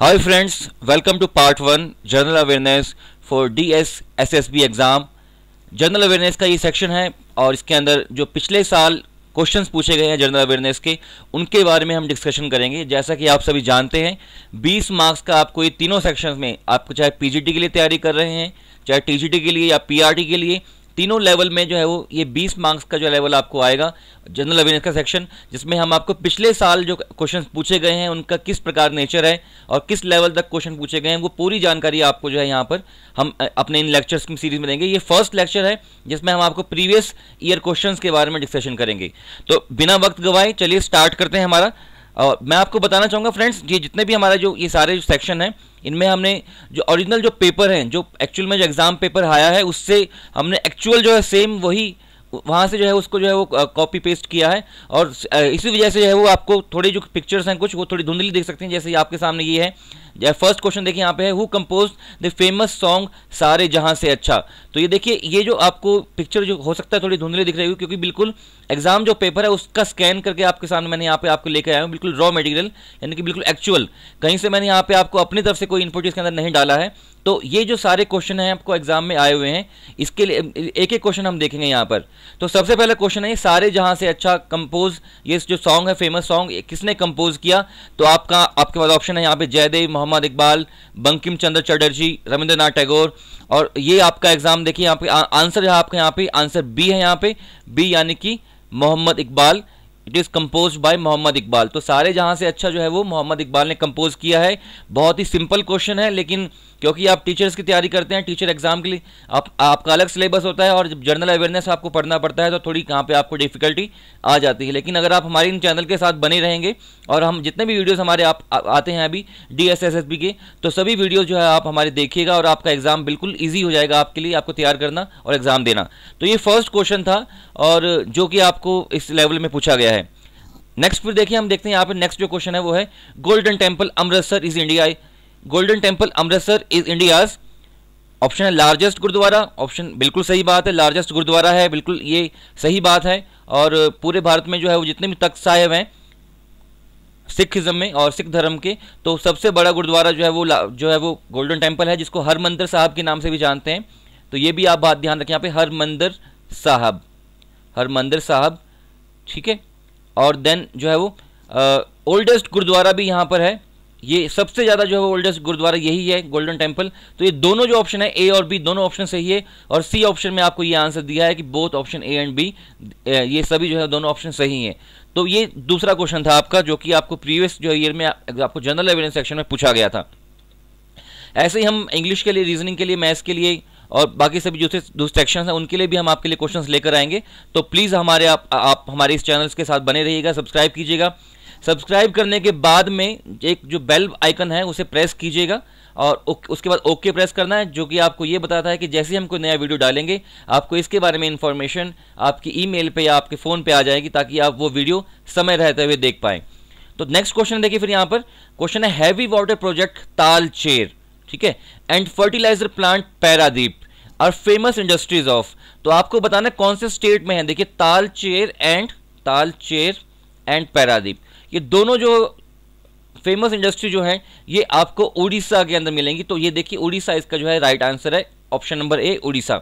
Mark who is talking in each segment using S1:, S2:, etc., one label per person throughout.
S1: Hi friends, welcome to part 1 General Awareness for DS SSB exam. General awareness का ये section है और इसके अंदर जो पिछले साल क्वेश्चंस पूछे गए हैं जनरल अवेयरनेस के उनके बारे में हम डिस्कशन करेंगे। जैसा कि आप सभी जानते हैं 20 मार्क्स का आपको ये तीनों सेक्शंस में, आपको चाहे पीजीटी के लिए तैयारी कर रहे हैं, चाहे टीजीटी के लिए या पीआरटी के लिए, तीनों लेवल में जो है वो ये 20 मार्क्स का जो लेवल आपको आएगा जनरल अवेयरनेस का सेक्शन, जिसमें हम आपको पिछले साल जो क्वेश्चन पूछे गए हैं उनका किस प्रकार नेचर है और किस लेवल तक क्वेश्चन पूछे गए हैं वो पूरी जानकारी आपको जो है यहाँ पर हम अपने इन लेक्चर्स की सीरीज में देंगे। ये फर्स्ट लेक्चर है जिसमें हम आपको प्रीवियस ईयर क्वेश्चंस के बारे में डिस्कशन करेंगे। तो बिना वक्त गवाए चलिए स्टार्ट करते हैं हमारा। और मैं आपको बताना चाहूँगा फ्रेंड्स, ये जितने भी हमारा जो ये सारे जो सेक्शन हैं इनमें हमने जो ओरिजिनल जो पेपर हैं, जो एक्चुअल में जो एग्ज़ाम पेपर आया है उससे हमने एक्चुअल जो है सेम वही वहाँ से जो है उसको जो है वो कॉपी पेस्ट किया है। और इसी वजह से जो है वो आपको थोड़ी जो पिक्चर्स हैं कुछ वो थोड़ी धुंधली देख सकते हैं। जैसे आपके सामने ये है, फर्स्ट क्वेश्चन देखिए यहाँ पे है, who compose the famous song सारे जहां से अच्छा। तो ये देखिए, ये जो आपको पिक्चर जो हो सकता है थोड़ी धुंधली दिख रही है क्योंकि बिल्कुल एग्जाम जो पेपर है उसका स्कैन करके आपके सामने मैंने यहाँ पे आपको लेकर आया हूँ, बिल्कुल रॉ मटेरियल, यानी कि बिल्कुल एक्चुअल, कहीं से मैंने यहाँ पे आपको अपनी तरफ से कोई इनपुट इसके अंदर नहीं डाला है। तो ये जो सारे क्वेश्चन हैं आपको एग्जाम में आए हुए हैं, इसके लिए एक एक क्वेश्चन हम देखेंगे यहाँ पर। तो सबसे पहला क्वेश्चन है, सारे जहां से अच्छा कंपोज, ये जो सॉन्ग है फेमस सॉन्ग किसने कंपोज किया? तो आपके पास ऑप्शन है यहाँ पे जयदेव, मोहम्मद इकबाल, बंकिम चंद्र चटर्जी, रविंद्रनाथ टैगोर। और ये आपका एग्जाम देखिए यहाँ पे आंसर है, आपका यहाँ पे आंसर बी है, यहाँ पे बी यानी कि Mohammad Iqbal. It is compose by Mohammad Iqbal. तो सारे जहां से अच्छा जो है वो मोहम्मद इकबाल ने कंपोज किया है। बहुत ही सिंपल क्वेश्चन है, लेकिन क्योंकि आप टीचर्स की तैयारी करते हैं, टीचर एग्जाम के लिए आपका अलग सिलेबस होता है और जब जनरल अवेयरनेस आपको पढ़ना पड़ता है तो थोड़ी यहाँ पे आपको डिफिकल्टी आ जाती है। लेकिन अगर आप हमारे इन चैनल के साथ बने रहेंगे और हम जितने भी वीडियोस हमारे आते हैं अभी DSSSB के, तो सभी वीडियो जो है आप हमारे देखिएगा और आपका एग्जाम बिल्कुल ईजी हो जाएगा आपके लिए, आपको तैयार करना और एग्जाम देना। तो ये फर्स्ट क्वेश्चन था और जो कि आपको इस लेवल में पूछा गया है। नेक्स्ट फिर देखिए, हम देखते हैं यहाँ पे नेक्स्ट जो क्वेश्चन है वो है, golden temple Amritsar is India, golden temple Amritsar is India's. Option है लार्जेस्ट गुरुद्वारा, ऑप्शन बिल्कुल सही बात है, लार्जेस्ट गुरुद्वारा है, बिल्कुल ये सही बात है। और पूरे भारत में जो है वो जितने भी तख्त साहिब हैं सिखिज्म में और सिख धर्म के, तो सबसे बड़ा गुरुद्वारा जो है वो गोल्डन टेम्पल है, जिसको हरमंदिर साहब के नाम से भी जानते हैं। तो ये भी आप बात ध्यान रखें यहाँ पे, हरमंदिर साहब, हरमंदिर साहब, ठीक है। और देन जो है वो ओल्डेस्ट गुरुद्वारा भी यहाँ पर है, ये सबसे ज़्यादा जो है वो ओल्डेस्ट गुरुद्वारा यही है, गोल्डन टेम्पल। तो ये दोनों जो ऑप्शन है ए और बी दोनों ऑप्शन सही है। और सी ऑप्शन में आपको ये आंसर दिया है कि both option A and B, ये सभी जो है दोनों ऑप्शन सही हैं। तो ये दूसरा क्वेश्चन था आपका जो कि आपको प्रीवियस जो ईयर में आपको जनरल अवेयरनेस सेक्शन में पूछा गया था। ऐसे ही हम इंग्लिश के लिए, रीजनिंग के लिए, मैथ्स के लिए और बाकी सभी जो दूसरे सेक्शंस हैं उनके लिए भी हम आपके लिए क्वेश्चंस लेकर आएंगे। तो प्लीज़ आप हमारे इस चैनल्स के साथ बने रहिएगा, सब्सक्राइब कीजिएगा। सब्सक्राइब करने के बाद में एक जो बेल आइकन है उसे प्रेस कीजिएगा और उसके बाद ओके प्रेस करना है, जो कि आपको ये बताता है कि जैसे हम कोई नया वीडियो डालेंगे आपको इसके बारे में इंफॉर्मेशन आपकी ईमेल पे या आपके फ़ोन पे आ जाएगी, ताकि आप वो वीडियो समय रहते हुए देख पाएँ। तो नेक्स्ट क्वेश्चन देखिए, फिर यहाँ पर क्वेश्चन है, हैवी वाटर प्रोजेक्ट तालचेर, ठीक है, and fertiliser plant Paradip are famous industries of. तो आपको बताना है कौन से स्टेट में है। देखिए, तालचेर एंड पैरादीप, ये दोनों जो फेमस इंडस्ट्री जो है ये आपको उड़ीसा के अंदर मिलेंगी। तो ये देखिए, उड़ीसा इसका जो है राइट आंसर है, ऑप्शन नंबर ए उड़ीसा।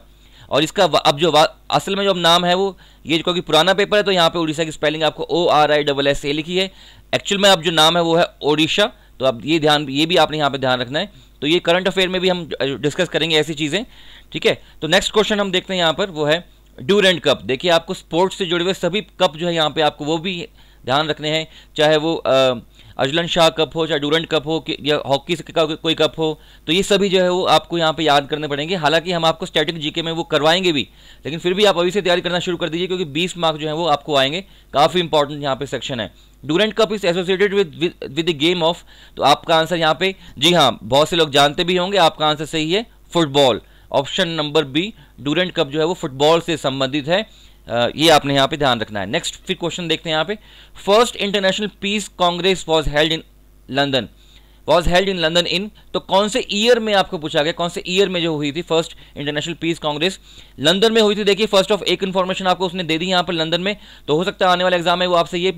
S1: और इसका अब जो असल में जो नाम है वो, ये क्योंकि पुराना पेपर है तो यहाँ पे उड़ीसा की स्पेलिंग आपको ORISSA लिखी है, एक्चुअल में अब जो नाम है वो है ओडिशा। तो अब ये भी आपने यहाँ पे ध्यान रखना है। तो ये करंट अफेयर में भी हम डिस्कस करेंगे ऐसी चीज़ें, ठीक है। तो नेक्स्ट क्वेश्चन हम देखते हैं यहाँ पर, वो है ड्यूरेंट कप। देखिए, आपको स्पोर्ट्स से जुड़े हुए सभी कप जो है यहाँ पे आपको वो भी ध्यान रखने हैं, चाहे वो अजलन शाह कप हो, चाहे ड्यूरेंट कप हो या हॉकी का कोई कप हो, तो ये सभी जो है वो आपको यहाँ पे याद करने पड़ेंगे। हालांकि हम आपको स्टैटिक जीके में वो करवाएंगे भी, लेकिन फिर भी आप अभी से तैयारी करना शुरू कर दीजिए क्योंकि 20 मार्क्स जो है वो आपको आएंगे। काफ़ी इंपॉर्टेंट यहाँ पे सेक्शन है। Durand Cup is associated with the game of. तो आपका आंसर यहाँ पे, जी हाँ, बहुत से लोग जानते भी होंगे, आपका आंसर सही है, football. Option number B, Durand Cup जो है वो फुटबॉल से संबंधित है, ये आपने यहाँ पे ध्यान रखना है। नेक्स्ट फिर क्वेश्चन देखते हैं यहाँ पे, first international peace congress was held in London in. तो कौन से ईयर में आपको पूछा गया, कौन से ईयर में जो हुई थी first international peace congress, London में हुई थी। देखिए, फर्स्ट ऑफ एक इन्फॉर्मेशन आपको उसने दे दी यहाँ पर लंदन में। तो हो सकता है आने वाला एग्जाम है वो आपसे ये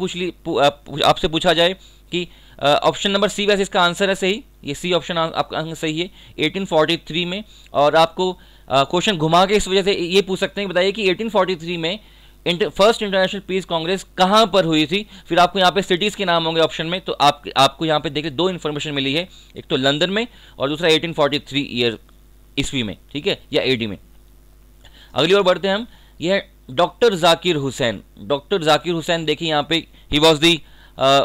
S1: आपसे पूछा जाए कि ऑप्शन नंबर सी वैसे इसका आंसर है सही, ये सी ऑप्शन आपका सही है 1843 में। और आपको क्वेश्चन घुमा के इस वजह से ये पूछ सकते हैं, बताइए कि 1843 में फर्स्ट इंटरनेशनल पीस कांग्रेस कहाँ पर हुई थी। फिर आपको यहाँ पे सिटीज़ के नाम होंगे ऑप्शन में, तो आपको यहाँ पे देखिए दो इन्फॉर्मेशन मिली है, एक तो लंदन में और दूसरा 1843 ईयर ईस्वी में, ठीक है, या एडी में। अगली ओर बढ़ते हैं हम, यह है डॉक्टर जाकिर हुसैन। डॉक्टर जाकिर हुसैन देखिए यहाँ पे he was the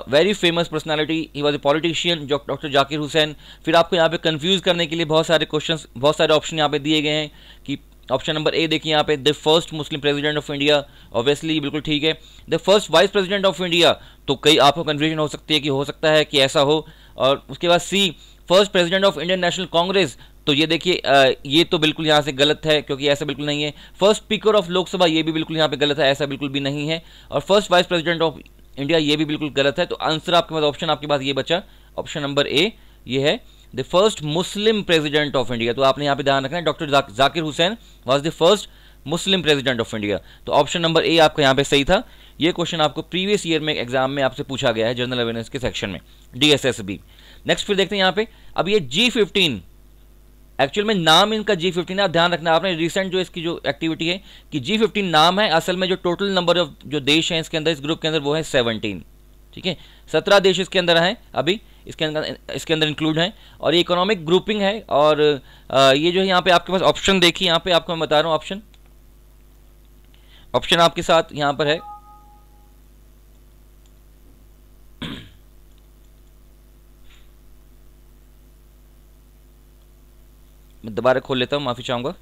S1: very famous personality, he was a politician doctor Zakir Hussain. फिर आपको यहाँ पे कंफ्यूज करने के लिए बहुत सारे क्वेश्चंस, बहुत सारे ऑप्शन यहाँ पे दिए गए हैं कि ऑप्शन नंबर ए देखिए यहाँ पे the first Muslim president of India, obviously बिल्कुल ठीक है। The first vice president of India, तो कई आपको कन्फ्यूजन हो सकती है कि हो सकता है कि ऐसा हो। और उसके बाद C first president of Indian National Congress, तो ये देखिए ये तो बिल्कुल यहाँ से गलत है क्योंकि ऐसा बिल्कुल नहीं है। फर्स्ट स्पीकर ऑफ लोकसभा, ये भी बिल्कुल यहाँ पे गलत है, ऐसा बिल्कुल भी नहीं है। और first vice president of India, ये भी बिल्कुल गलत है। तो आंसर आपके पास ऑप्शन आपके पास ये बचा, ऑप्शन नंबर ए, ये है the first Muslim president of India. तो आपने यहाँ पे ध्यान रखना है doctor Zakir Hussain was the first Muslim president of India. तो ऑप्शन नंबर ए आपका यहाँ पे सही था। ये क्वेश्चन आपको प्रीवियस ईयर में एग्जाम में आपसे पूछा गया है जनरल अवेयरनेस के सेक्शन में, DSSB। नेक्स्ट फिर देखते हैं यहाँ पे, अब ये G15, एक्चुअल में नाम इनका G15 है, आप ध्यान रखना आपने, रिसेंट जो इसकी जो एक्टिविटी है कि G15 नाम है, असल में जो टोटल नंबर ऑफ जो देश हैं इसके अंदर, इस ग्रुप के अंदर, वो है 17, ठीक है। 17 देश इसके अंदर हैं अभी, इसके अंदर इंक्लूड हैं। और ये इकोनॉमिक ग्रुपिंग है। और ये जो है यहाँ पे आपके पास ऑप्शन देखिए, यहाँ पे आपको मैं बता रहा हूँ ऑप्शन आपके साथ यहाँ पर है। मैं दोबारा खोल लेता हूँ, माफी चाहूंगा।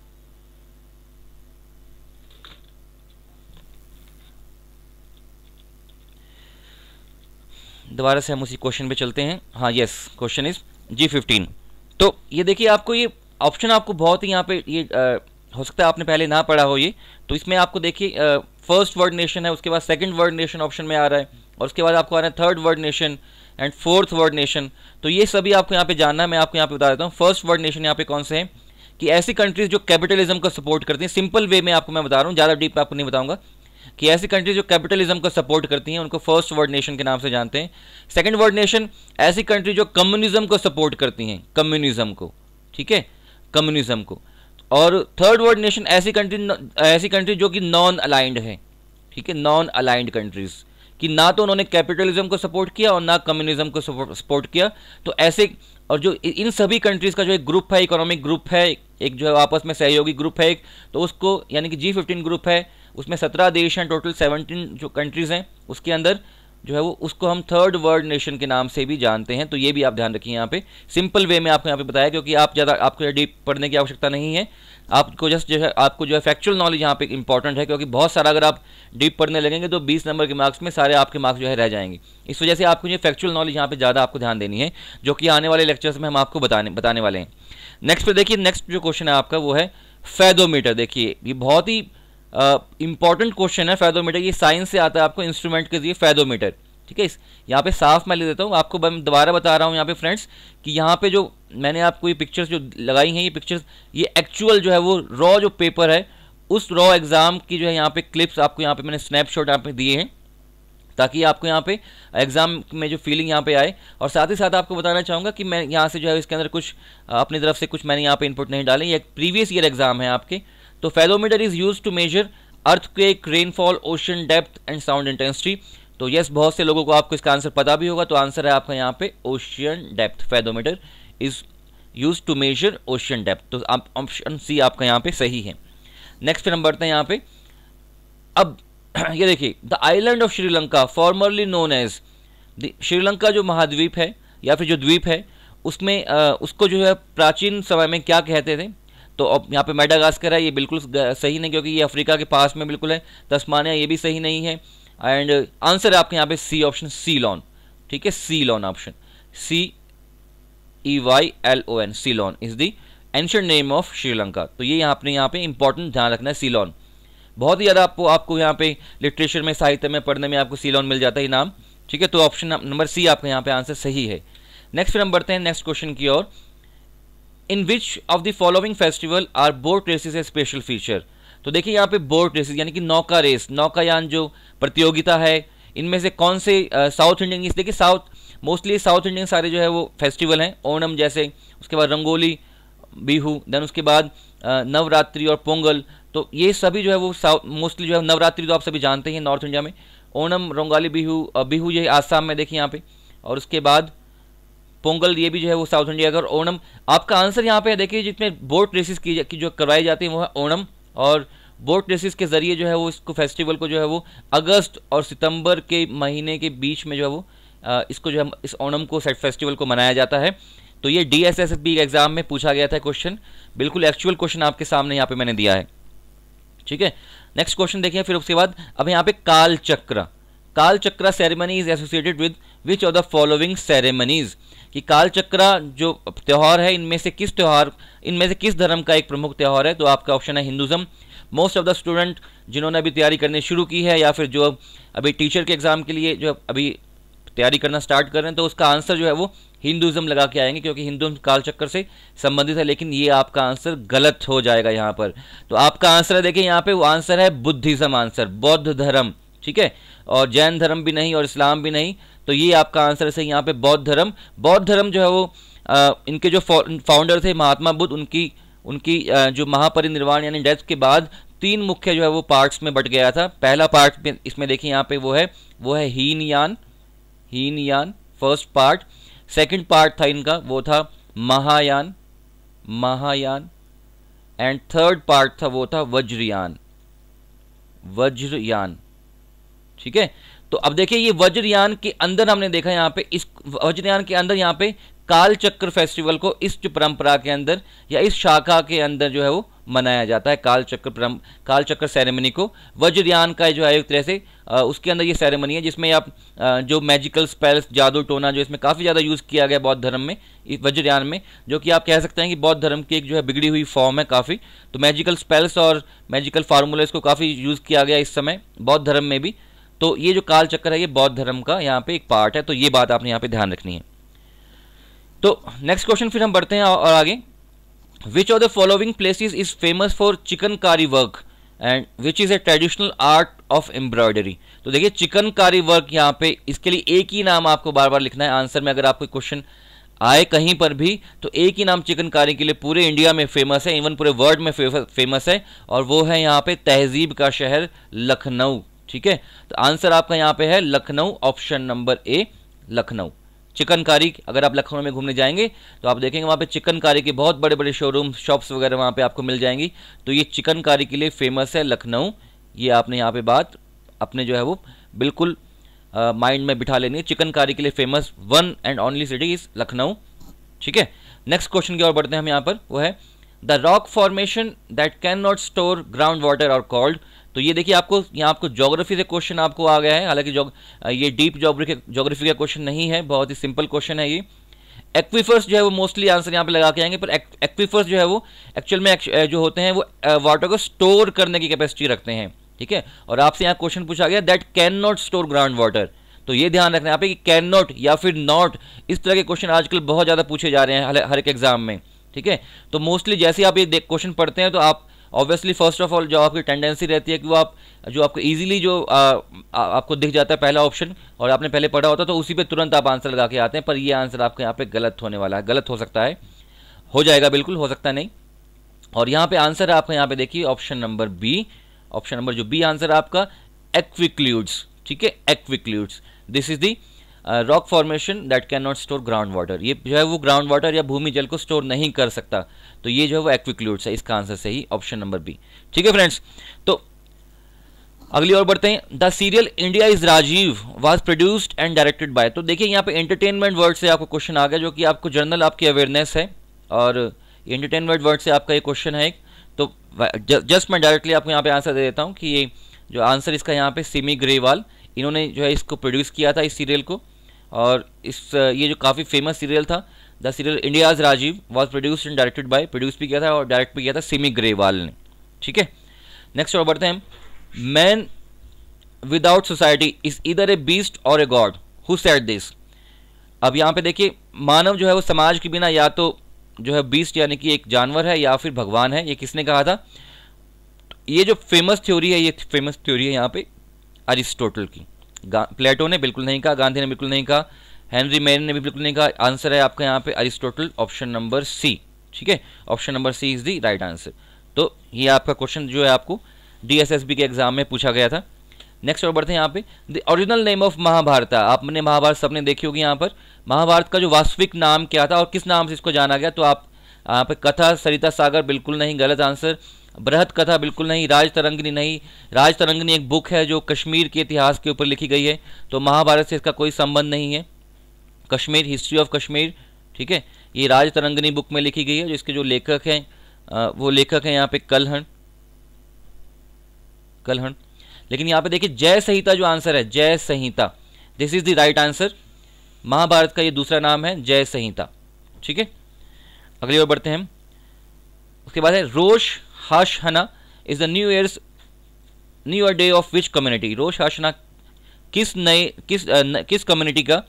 S1: दोबारा से हम उसी क्वेश्चन पे चलते हैं। हाँ, यस, क्वेश्चन इज G15। तो ये देखिए आपको ये ऑप्शन आपको बहुत ही यहाँ पे ये हो सकता है आपने पहले ना पढ़ा हो ये, तो इसमें आपको देखिए फर्स्ट वर्ल्ड नेशन है, उसके बाद सेकंड वर्ल्ड नेशन ऑप्शन में आ रहा है, और उसके बाद आपको आ रहा है third world nation and fourth world nation. तो ये सभी आपको यहाँ पे जानना है, मैं आपको यहाँ पे बता देता हूँ। फर्स्ट वर्ल्ड नेशन यहाँ पे कौन से हैं कि ऐसी कंट्रीज जो कैपिटलिज्म को सपोर्ट करती हैं, सिंपल वे में आपको मैं बता रहा हूँ, ज़्यादा डीप आपको नहीं बताऊंगा, कि ऐसी कंट्रीज जो कैपिटलिज्म को सपोर्ट करती हैं उनको फर्स्ट वर्ल्ड नेशन के नाम से जानते हैं। सेकंड वर्ल्ड नेशन ऐसी कंट्री जो कम्युनिज्म को सपोर्ट करती हैं, कम्युनिज्म को, ठीक है, कम्युनिज्म को। और थर्ड वर्ल्ड नेशन ऐसी कंट्री जो कि नॉन अलाइंड है, ठीक है, नॉन अलाइंड कंट्रीज, कि ना तो उन्होंने कैपिटलिज्म को सपोर्ट किया और ना कम्युनिज्म को सपोर्ट किया। तो ऐसे, और जो इन सभी कंट्रीज़ का जो एक ग्रुप है, इकोनॉमिक ग्रुप है, एक जो है आपस में सहयोगी ग्रुप है एक, तो उसको यानी कि G15 ग्रुप है, उसमें 17 देश हैं, टोटल 17 जो कंट्रीज़ हैं उसके अंदर जो है वो, उसको हम थर्ड वर्ल्ड नेशन के नाम से भी जानते हैं। तो ये भी आप ध्यान रखिए, यहाँ पे सिंपल वे में आपको यहाँ पे बताया, क्योंकि आप ज़्यादा आपको डीप पढ़ने की आवश्यकता नहीं है, आपको जस्ट जो है आपको जो है फैक्चुअल नॉलेज यहाँ पे इंपॉर्टेंट है, क्योंकि बहुत सारा अगर आप डीप पढ़ने लगेंगे तो 20 नंबर के मार्क्स में सारे आपके मार्क्स जो है रह जाएंगे। इस वजह से आपको ये फैक्चुअल नॉलेज यहाँ पे ज़्यादा आपको ध्यान देनी है, जो कि आने वाले लेक्चर्स में हम आपको बताने वाले हैं। नेक्स्ट पे देखिए, नेक्स्ट जो क्वेश्चन है आपका वो है फेदोमीटर। देखिए ये बहुत ही इंपॉर्टेंट क्वेश्चन है फेदोमीटर, ये साइंस से आता है, आपको इंस्ट्रूमेंट के जरिए फेदोमीटर, ठीक है। यहाँ पे साफ मैं ले देता हूँ आपको, मैं दोबारा बता रहा हूँ यहाँ पे फ्रेंड्स, कि यहाँ पे जो मैंने आपको ये पिक्चर्स जो लगाई हैं, ये पिक्चर्स ये एक्चुअल जो है वो रॉ जो पेपर है, उस रॉ एग्जाम की जो है यहाँ पे क्लिप्स आपको यहाँ पे मैंने स्नैपशॉट यहाँ पे दिए हैं, ताकि आपको यहाँ पे एग्जाम में जो फीलिंग यहाँ पे आए। और साथ ही साथ आपको बताना चाहूँगा कि मैं यहाँ से जो है इसके अंदर कुछ अपनी तरफ से कुछ मैंने यहाँ पे इनपुट नहीं डाले, ये एक प्रीवियस ईयर एग्जाम है आपके। तो fathometer is use to measure earthquake, rainfall, ocean depth and sound intensity. तो यस, बहुत से लोगों को आपको इसका आंसर पता भी होगा, तो आंसर है आपका यहाँ पे ocean depth. Fathometer is use to measure ocean depth, तो आप ऑप्शन सी आपका यहाँ पे सही है। नेक्स्ट फिर हम बढ़ते हैं यहाँ पे। अब ये देखिए, the island of Sri Lanka formerly known as, Sri Lanka जो महाद्वीप है या फिर जो द्वीप है उसमें उसको जो है प्राचीन समय में क्या कहते थे। तो अब यहाँ पे मेडागास्कर है, ये बिल्कुल सही नहीं क्योंकि ये अफ्रीका के पास में बिल्कुल है। तस्मानिया, ये भी सही नहीं है। एंड आंसर है आपके यहाँ पे सी ऑप्शन, सीलोन, ठीक है, Ceylon option, CEYLON, Ceylon is the ancient name of Sri Lanka. तो ये यहाँ पे इंपॉर्टेंट ध्यान रखना है, सीलोन। बहुत ही ज़्यादा आपको यहाँ पे लिटरेचर में, साहित्य में पढ़ने में आपको सीलोन मिल जाता है नाम, ठीक है। तो ऑप्शन नंबर सी आपका यहाँ पे आंसर सही है। नेक्स्ट फिर हम बढ़ते हैं नेक्स्ट क्वेश्चन की ओर। In which of the following festival are boat races a special feature. तो देखिए यहाँ पे बोट रेसेस यानी कि नौका रेस, नौकायान जो प्रतियोगिता है, इनमें से कौन से साउथ इंडियन, देखिए साउथ मोस्टली साउथ इंडियन सारे जो है वो फेस्टिवल हैं, ओणम जैसे, उसके बाद रंगोली बिहू, देन उसके बाद नवरात्रि और पोंगल। तो ये सभी जो है वो मोस्टली जो है, नवरात्रि तो आप सभी जानते हैं नॉर्थ इंडिया में, ओणम, रंगोली, बिहू ये आसाम में देखिए यहाँ पे, और उसके बाद पोंगल ये भी जो है वो साउथ इंडिया का। और ओणम आपका आंसर यहाँ पे देखिए, जिसमें बोट रेसेस की जो करवाई जाती है वो है ओणम, और बोट रेसेस के जरिए जो है वो इसको फेस्टिवल को जो है वो अगस्त और सितंबर के महीने के बीच में जो है वो इसको जो है इस ओणम को फेस्टिवल को मनाया जाता है। तो ये DSSB एग्जाम में पूछा गया था क्वेश्चन, बिल्कुल एक्चुअल क्वेश्चन आपके सामने यहाँ पे मैंने दिया है। ठीक है, नेक्स्ट क्वेश्चन देखिए फिर उसके बाद। अब यहाँ पे काल चक्र ceremony is associated with which of the following ceremonies, कि काल चक्र जो त्यौहार है इनमें से किस धर्म का एक प्रमुख त्यौहार है। तो आपका ऑप्शन है Hinduism. Most of the student जिन्होंने अभी तैयारी करनी शुरू की है, या फिर जो अभी टीचर के एग्जाम के लिए जो अभी तैयारी करना स्टार्ट कर रहे हैं, तो उसका आंसर जो है वो हिंदुज्म लगा के आएंगे, क्योंकि हिंदुज्म काल चक्र से संबंधित है। लेकिन ये आपका आंसर गलत हो जाएगा यहाँ पर। तो आपका आंसर है देखिए यहाँ पे, वो आंसर है बुद्धिज्म, आंसर बौद्ध धर्म। ठीक है, और जैन धर्म भी नहीं और इस्लाम भी नहीं, तो ये आपका आंसर है यहाँ पे बौद्ध धर्म जो है वो इनके जो फाउंडर थे महात्मा बुद्ध, उनकी जो महापरिनिर्वाण यानी डेथ के बाद 3 मुख्य जो है वो पार्ट्स में बट गया था। पहला पार्ट में इसमें देखिए यहाँ पे वो है Hinayana first part. Second part था इनका वो था महायान, एंड थर्ड पार्ट था वो था वज्रयान। ठीक है, तो अब देखिए ये वज्रयान के अंदर हमने देखा यहाँ पे, इस वज्रयान के अंदर यहाँ पे काल चक्र फेस्टिवल को इस जो परंपरा के अंदर या इस शाखा के अंदर जो है वो मनाया जाता है। काल चक्र सेरेमनी को वज्रयान का जो है एक तरह से उसके अंदर ये सेरेमनी है, जिसमें आप जो मैजिकल स्पेल्स, जादू टोना जो इसमें काफ़ी ज़्यादा यूज़ किया गया बौद्ध धर्म में, इस वज्रयान में, जो कि आप कह सकते हैं कि बौद्ध धर्म की एक जो है बिगड़ी हुई फॉर्म है काफ़ी। तो मैजिकल स्पेल्स और मैजिकल फार्मूलाज को काफ़ी यूज़ किया गया इस समय बौद्ध धर्म में भी। तो ये जो काल चक्र है ये बौद्ध धर्म का यहाँ पे एक पार्ट है, तो ये बात आपने यहाँ पे ध्यान रखनी है। तो नेक्स्ट क्वेश्चन फिर हम बढ़ते हैं और आगे। विच of the following places is famous for chikankari work and which is a traditional art of embroidery. तो देखिए चिकनकारी वर्क यहाँ पे, इसके लिए एक ही नाम आपको बार बार लिखना है आंसर में। अगर आपको क्वेश्चन आए कहीं पर भी तो एक ही नाम चिकनकारी के लिए पूरे इंडिया में फेमस है, इवन पूरे वर्ल्ड में फेमस है, और वो है यहाँ पे तहजीब का शहर लखनऊ। ठीक है, तो आंसर आपका यहाँ पे है Lucknow, option number A Lucknow. Chikankari, अगर आप लखनऊ में घूमने जाएंगे तो आप देखेंगे वहाँ पे चिकनकारी के बहुत बड़े बड़े शोरूम, शॉप्स वगैरह वहाँ पे आपको मिल जाएंगी। तो ये चिकनकारी के लिए फेमस है लखनऊ। ये आपने यहाँ पे बात अपने जो है वो बिल्कुल माइंड में बिठा लेनी है। चिकनकारी के लिए famous one and only city is Lucknow. ठीक है, नेक्स्ट क्वेश्चन की ओर बढ़ते हैं हम यहाँ पर। वो है the rock formation that can not store ground water और कॉल्ड। तो ये देखिए आपको ज्योग्राफी से क्वेश्चन आपको आ गया है, हालांकि ये डीप ज्योग्राफी का क्वेश्चन नहीं है, बहुत ही सिंपल क्वेश्चन है ये। एक्वीफर्स जो है वो मोस्टली आंसर यहाँ पे लगा के आएंगे, पर एक्वीफर्स जो है वो एक्चुअल में जो होते हैं वो वाटर को स्टोर करने की कैपेसिटी रखते हैं। ठीक है, और आपसे यहाँ क्वेश्चन पूछा गया that can not store ground water. तो ये ध्यान रखना है यहाँ पे कि कैन नॉट या फिर नॉट, इस तरह के क्वेश्चन आजकल बहुत ज़्यादा पूछे जा रहे हैं हर एक एग्जाम में। ठीक है, तो मोस्टली जैसे आप ये क्वेश्चन पढ़ते हैं तो आप ऑब्वियसली फर्स्ट ऑफ ऑल जो आपकी टेंडेंसी रहती है कि वो आप जो आपको इजीली जो आपको दिख जाता है पहला ऑप्शन और आपने पहले पढ़ा होता है तो उसी पे तुरंत आप आंसर लगा के आते हैं। पर ये आंसर आपके यहाँ पे गलत होने वाला है, गलत हो सकता है, हो जाएगा बिल्कुल, हो सकता है नहीं। और यहाँ पे आंसर है आपका यहाँ पे देखिए option number B, option number जो बी आंसर है आपका एक्विक्ल्यूड्स। ठीक है, aquicludes, this is the rock formation that can not store ground water. ये जो है वो ग्राउंड वाटर या भूमि जल को स्टोर नहीं कर सकता, तो ये जो है वो एक्विक्ल्यूड्स है। इसका आंसर सही ऑप्शन नंबर बी। ठीक है फ्रेंड्स, तो अगली ओर बढ़ते हैं। The serial India is Rajiv was produced and directed by. तो देखिए यहाँ पे एंटरटेनमेंट वर्ड से आपको क्वेश्चन आ गया, जो कि आपको जनरल आपकी अवेयरनेस है, और एंटरटेनमेंट वर्ड से आपका ये क्वेश्चन है एक। तो जस्ट मैं डायरेक्टली आपको यहाँ पे आंसर दे देता हूँ कि ये जो आंसर इसका यहाँ पे सिमी ग्रेवाल, इन्होंने जो है इसको प्रोड्यूस किया था इस सीरियल को। और ये जो काफ़ी फेमस सीरियल था the serial India's Rajiv was produced and directed by, produce भी किया था और डायरेक्ट भी किया था सिमी ग्रेवाल ने। ठीक है, नेक्स्ट और बढ़ते हैं। Man without society is either A beast और a god, who said this. अब यहाँ पे देखिए मानव जो है वो समाज के बिना या तो जो है बीस्ट यानी कि एक जानवर है या फिर भगवान है, ये किसने कहा था। ये जो फेमस थ्योरी है, ये फेमस थ्योरी है यहाँ पे अरिस्टोटल की। प्लेटो ने बिल्कुल नहीं कहा, गांधी ने बिल्कुल नहीं कहा, हेनरी मेन ने भी बिल्कुल नहीं कहा। आंसर है आपका यहाँ पे अरिस्टोटल, ऑप्शन नंबर सी। ठीक है, option number C is the right answer. तो ये आपका क्वेश्चन जो है आपको DSSB के एग्जाम में पूछा गया था। नेक्स्ट और बढ़ते हैं यहाँ पे, the original name of Mahabharat. आपने महाभारत सबने देखी होगी। यहाँ पर महाभारत का जो वास्तविक नाम क्या था और किस नाम से इसको जाना गया, तो आप यहाँ पे कथा सरिता सागर बिल्कुल नहीं, गलत आंसर। बृहत कथा बिल्कुल नहीं, राजतरंगिनी नहीं। राजतरंगिनी एक बुक है जो कश्मीर के इतिहास के ऊपर लिखी गई है, तो महाभारत से इसका कोई संबंध नहीं है। कश्मीर, हिस्ट्री ऑफ कश्मीर, ठीक है, ये राजतरंगिनी बुक में लिखी गई है। जो इसके जो लेखक हैं वो लेखक हैं यहाँ पे कलहण। लेकिन यहाँ पे देखिए जय संहिता जो आंसर है, Jaya Samhita, this is the right answer. Mahabharata का ये दूसरा नाम है जय संहिता। ठीक है, अगली ओर बढ़ते हैं हम। उसके बाद है Rosh Hashanah is the new year day of which community. Rosh Hashanah किस कम्युनिटी का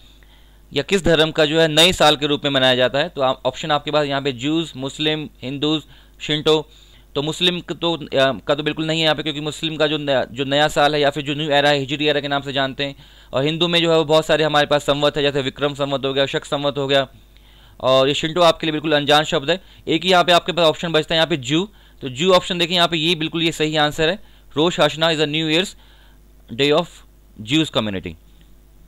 S1: या किस धर्म का जो है नए साल के रूप में मनाया जाता है। तो ऑप्शन आपके पास यहाँ पे ज्यूज, मुस्लिम, हिंदूज, शिंटो। तो मुस्लिम का तो बिल्कुल नहीं है यहाँ पे, क्योंकि मुस्लिम का जो नया साल है या फिर जो न्यू एरा है, हिजरी एरा के नाम से जानते हैं। और हिंदू में जो है वो बहुत सारे हमारे पास संवत है, जैसे विक्रम संवत हो गया, शक संवत हो गया, और ये शिंटो आपके लिए बिल्कुल अनजान शब्द है। एक ही यहाँ पे आपके पास ऑप्शन बचता है यहाँ पे जू। तो जू ऑप्शन देखिए यहाँ पे, ये बिल्कुल ये सही आंसर है। Rosh Hashanah is a new year's day of Jews community.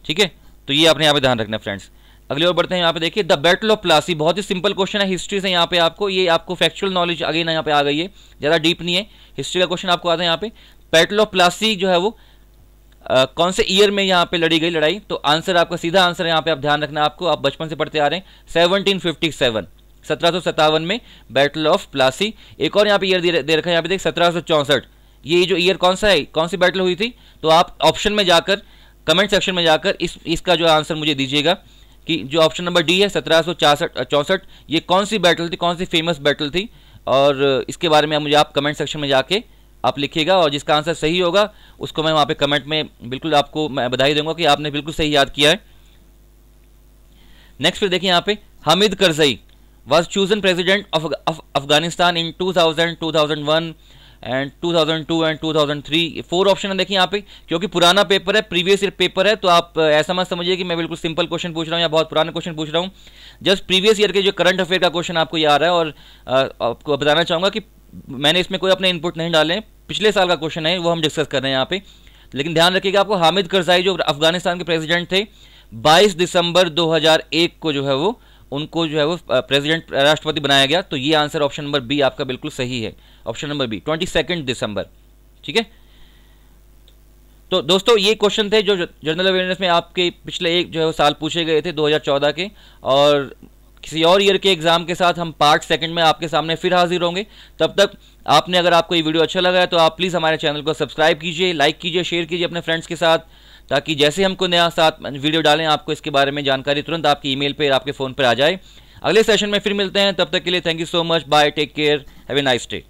S1: ठीक है, तो ये आपने यहाँ पे ध्यान रखना फ्रेंड्स। अगली ओर बढ़ते हैं। यहाँ पे देखिए द बैटल ऑफ प्लासी, बहुत ही सिंपल क्वेश्चन है हिस्ट्री से। यहाँ पे आपको ये आपको फैक्चुअल नॉलेज अगेन यहाँ पे आ गई है, ज़्यादा डीप नहीं है। हिस्ट्री का क्वेश्चन आपको आता है यहाँ पे। बैटल ऑफ प्लासी जो है वो कौन से ईयर में यहाँ पे लड़ी गई लड़ाई। तो आंसर आपका सीधा आंसर है यहाँ पे, आप ध्यान रखना आपको, आप बचपन से पढ़ते आ रहे हैं, 1757, 1757 में बैटल ऑफ प्लासी। एक और यहाँ पे ईयर दे रखा है यहाँ पे देख, 1764। ये जो ईयर कौन सा है, कौन सी बैटल हुई थी, तो आप ऑप्शन में जाकर, कमेंट सेक्शन में जाकर इसका जो आंसर मुझे दीजिएगा कि जो ऑप्शन नंबर डी है 1764, ये कौन सी बैटल थी, कौन सी फेमस बैटल थी, और इसके बारे में मुझे आप कमेंट सेक्शन में जाके आप लिखिएगा। और जिसका आंसर सही होगा उसको मैं वहाँ पे कमेंट में बिल्कुल आपको मैं बधाई दूंगा कि आपने बिल्कुल सही याद किया है। नेक्स्ट फिर देखिए यहाँ पे, Hamid Karzai was chosen president of Afghanistan in 2000, 2001 and 2002 and 2003। 4 option है देखिए यहाँ पे, क्योंकि पुराना पेपर है, प्रीवियस ईयर पेपर है, तो आप ऐसा मत समझिए कि मैं बिल्कुल सिंपल क्वेश्चन पूछ रहा हूँ या बहुत पुराना क्वेश्चन पूछ रहा हूँ। जस्ट प्रीवियस ईयर के जो करंट अफेयर का क्वेश्चन आपको ये आ रहा है। और आपको बताना चाहूँगा कि मैंने इसमें कोई अपने इनपुट नहीं डाले, पिछले साल का क्वेश्चन है वो हम डिस्कस कर रहे हैं यहाँ पे। लेकिन ध्यान रखिएगा आपको, हामिद करजाई जो अफगानिस्तान के प्रेसिडेंट थे, 22 दिसंबर 2001 को जो है वो उनको जो है वो प्रेसिडेंट राष्ट्रपति बनाया गया। तो ये आंसर ऑप्शन नंबर बी आपका बिल्कुल सही है, ऑप्शन नंबर बी, 22 दिसंबर। ठीक है, तो दोस्तों ये क्वेश्चन थे जो जनरल अवेयरनेस में आपके पिछले एक जो है वो साल पूछे गए थे 2014 के। और किसी और ईयर के एग्जाम के साथ हम पार्ट सेकंड में आपके सामने फिर हाजिर होंगे। तब तक आपने, अगर आपको ये वीडियो अच्छा लगा है तो आप प्लीज़ हमारे चैनल को सब्सक्राइब कीजिए, लाइक कीजिए, शेयर कीजिए अपने फ्रेंड्स के साथ, ताकि जैसे हमको नया साथ वीडियो डालें आपको इसके बारे में जानकारी तुरंत आपकी ईमेल पे, आपके फ़ोन पर आ जाए। अगले सेशन में फिर मिलते हैं, तब तक के लिए thank you so much, bye, take care, have a nice day.